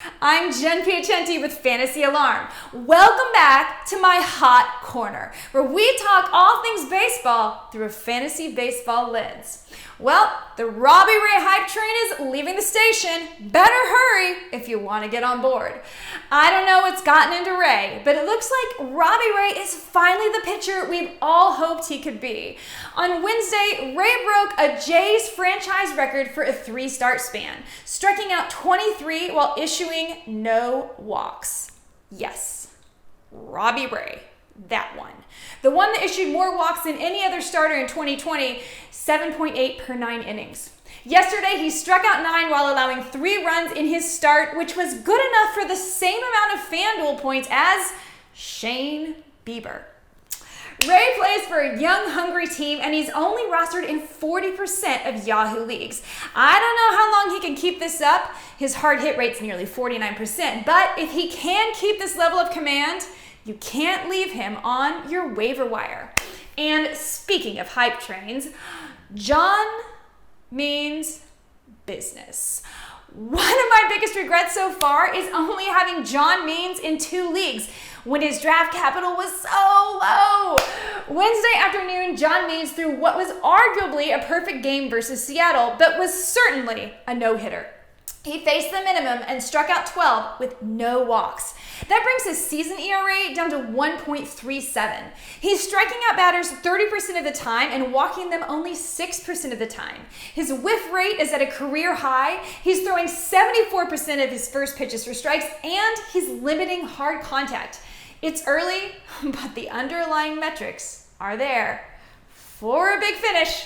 I'm Jen Piacenti with Fantasy Alarm. Welcome back to my Hot Corner, where we talk all things baseball through a fantasy baseball lens. Well, the Robbie Ray hype train is leaving the station. Better hurry if you want to get on board. I don't know what's gotten into Ray, but it looks like Robbie Ray is finally the pitcher we've all hoped he could be. On Wednesday, Ray broke a Jays franchise record for a 3-start span, striking out 23 while issuing no walks. Yes, Robbie Ray. That one. The one that issued more walks than any other starter in 2020, 7.8 per 9 innings. Yesterday, he struck out 9 while allowing 3 runs in his start, which was good enough for the same amount of FanDuel points as Shane Bieber. Ray plays for a young, hungry team, and he's only rostered in 40% of Yahoo leagues. I don't know how long he can keep this up. His hard hit rate's nearly 49%, but if he can keep this level of command, you can't leave him on your waiver wire. And speaking of hype trains, John means business. One of my biggest regrets so far is only having John Means in 2 leagues when his draft capital was so low. Wednesday afternoon, John Means threw what was arguably a perfect game versus Seattle, but was certainly a no-hitter. He faced the minimum and struck out 12 with no walks. That brings his season ERA down to 1.37. He's striking out batters 30% of the time and walking them only 6% of the time. His whiff rate is at a career high. He's throwing 74% of his first pitches for strikes, and he's limiting hard contact. It's early, but the underlying metrics are there for a big finish.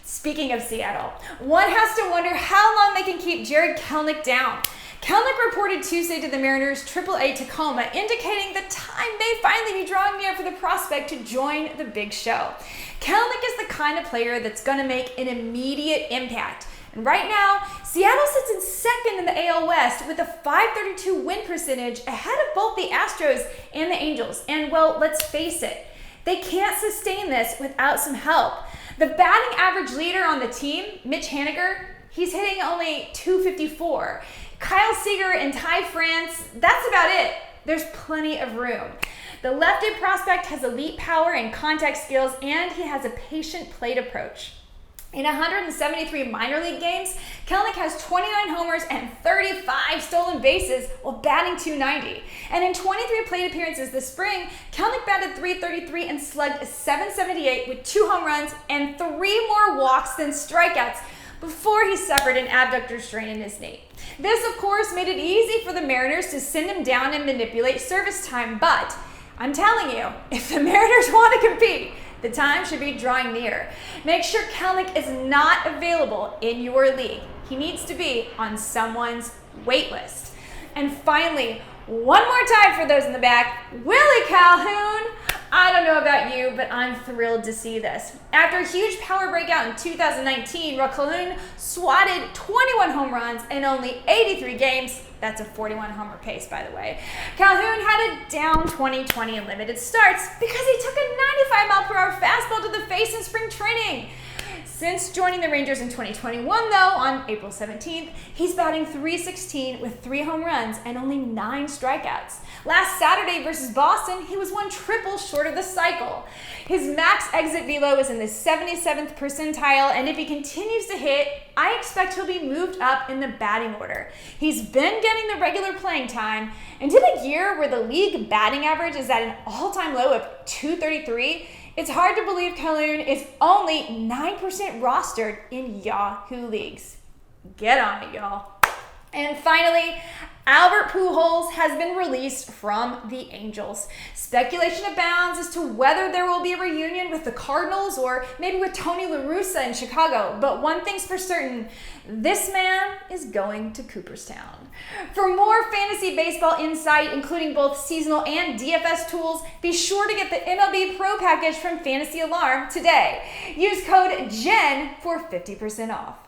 Speaking of Seattle, one has to wonder how long they can keep Jared Kelenic down. Kelenic reported Tuesday to the Mariners' AAA Tacoma, indicating the time may finally be drawing near for the prospect to join the big show. Kelenic is the kind of player that's going to make an immediate impact. And right now, Seattle sits in second in the AL West with a .532 win percentage ahead of both the Astros and the Angels. And well, let's face it, they can't sustain this without some help. The batting average leader on the team, Mitch Haniger, he's hitting only .254. Kyle Seager and Ty France, that's about it. There's plenty of room. The lefted prospect has elite power and contact skills, and he has a patient plate approach. In 173 minor league games, Kelenic has 29 homers and 35 stolen bases while batting .290. And in 23 plate appearances this spring, Kelenic batted .333 and slugged .778 with 2 home runs and 3 more walks than strikeouts before he suffered an abductor strain in his knee. This, of course, made it easy for the Mariners to send him down and manipulate service time, but I'm telling you, if the Mariners want to compete, the time should be drawing near. Make sure Kelenic is not available in your league. He needs to be on someone's wait list. And finally, one more time for those in the back, Willie Calhoun. I don't know about you, but I'm thrilled to see this. After a huge power breakout in 2019, Calhoun swatted 21 home runs in only 83 games. That's a 41 homer pace, by the way. Calhoun had a down 2020 in limited starts because he took a 95-mile-per-hour fastball to the face in spring training. Since joining the Rangers in 2021, though, on April 17th, he's batting .316 with 3 home runs and only 9 strikeouts. Last Saturday versus Boston, he was 1 triple short of the cycle. His max exit velo is in the 77th percentile, and if he continues to hit, I expect he'll be moved up in the batting order. He's been getting the regular playing time, and in a year where the league batting average is at an all-time low of .233, it's hard to believe Calhoun is only 9% rostered in Yahoo leagues. Get on it, y'all. And finally, Albert Pujols has been released from the Angels. Speculation abounds as to whether there will be a reunion with the Cardinals or maybe with Tony La Russa in Chicago. But one thing's for certain, this man is going to Cooperstown. For more fantasy baseball insight, including both seasonal and DFS tools, be sure to get the MLB Pro package from Fantasy Alarm today. Use code JEN for 50% off.